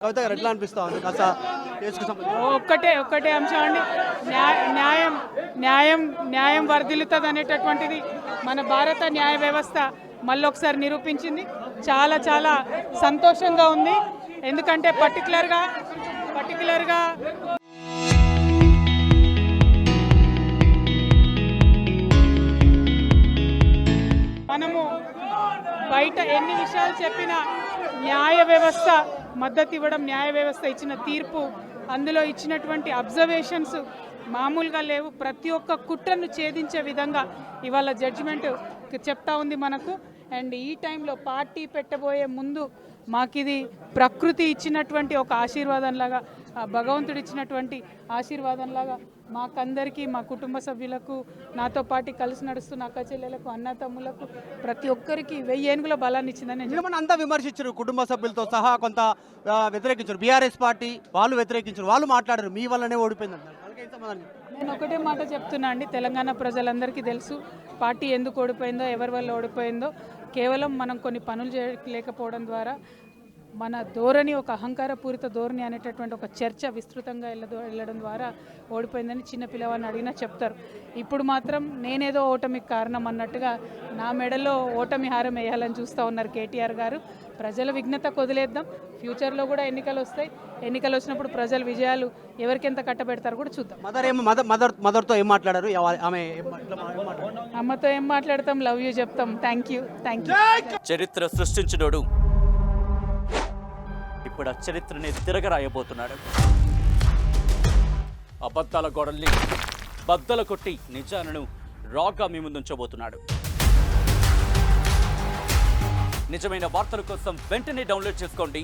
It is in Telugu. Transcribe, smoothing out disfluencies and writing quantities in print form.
కవిత గారు ఎట్లా అనిపిస్తా ఉంది కాస్త కేసుకు సంబంధించి? ఒక్కటే అంశం అండి. న్యాయం న్యాయం న్యాయం వర్ధిల్లుతుంది అనేటటువంటిది మన భారత న్యాయ వ్యవస్థ మళ్ళొకసారి నిరూపించింది. చాలా చాలా సంతోషంగా ఉంది. ఎందుకంటే పర్టికులర్గా మనము బయట ఎన్ని విషయాలు చెప్పినా న్యాయ వ్యవస్థ మద్దతు ఇవ్వడం, న్యాయ వ్యవస్థ ఇచ్చిన తీర్పు, అందులో ఇచ్చినటువంటి అబ్జర్వేషన్స్ మామూలుగా లేవు. ప్రతి ఒక్క కుట్రను ఛేదించే విధంగా ఇవాళ జడ్జిమెంట్ చెప్తా ఉంది మనకు. అండ్ ఈ టైంలో పార్టీ పెట్టబోయే ముందు మాకిది ప్రకృతి ఇచ్చినటువంటి ఒక ఆశీర్వాదంలాగా, భగవంతుడు ఇచ్చినటువంటి ఆశీర్వాదంలాగా మాకందరికీ, మా కుటుంబ సభ్యులకు, నాతో పాటు కలిసి నడుస్తున్న అక్క చెల్లెలకు, అన్న తమ్ములకు, ప్రతి ఒక్కరికి 1000 ఏనుగుల బలాన్ని ఇచ్చిందని నేను నిన్న అంతా విమర్శించారు, కుటుంబ సభ్యులతో సహా కొంత వ్యతిరేకించారు. బీఆర్ఎస్ పార్టీ వాళ్ళు వ్యతిరేకించారు, వాళ్ళు మాట్లాడారు మీ వల్లనే ఓడిపోయింది అంటారు. వాళ్ళకి ఏం సమాధానం చెప్తారు? నేను ఒకటే మాట చెప్తున్నా అండి, తెలంగాణ ప్రజలందరికీ తెలుసు పార్టీ ఎందుకు ఓడిపోయిందో, ఎవరి వల్ల ఓడిపోయిందో. కేవలం మనం కొన్ని పనులు చేయలేకపోవడం ద్వారా, మన ధోరణి ఒక అహంకారపూరిత ధోరణి అనేటటువంటి ఒక చర్చ విస్తృతంగా వెళ్ళడం ద్వారా ఓడిపోయిందని చిన్న పిల్లవాడిని అడిగినా చెప్తారు. ఇప్పుడు మాత్రం నేనేదో ఓటమికి కారణం అన్నట్టుగా నా మెడలో ఓటమి హారం వేయాలని చూస్తూ ఉన్నారు కేటీఆర్ గారు. ప్రజల విఘ్నతకు వదిలేద్దాం. ఫ్యూచర్లో కూడా ఎన్నికలు వస్తాయి. ఎన్నికలు వచ్చినప్పుడు ప్రజల విజయాలు ఎవరికెంత కట్టబెడతారు కూడా చూద్దాం. మదర్తో ఏం మాట్లాడారు? ఆమె అమ్మతో ఏం మాట్లాడతాం? లవ్ యూ చెప్తాం. Thank you. చరిత్ర సృష్టించినోడు ఇప్పుడు ఆ చరిత్రని తిరగరాయబోతున్నాడు. అబద్ధాల గోడల్ని బద్దలు కొట్టి నిజాలను రాగా మీ ముందుంచబోతున్నాడు. నిజమైన వార్తల కోసం వెంటనే డౌన్లోడ్ చేసుకోండి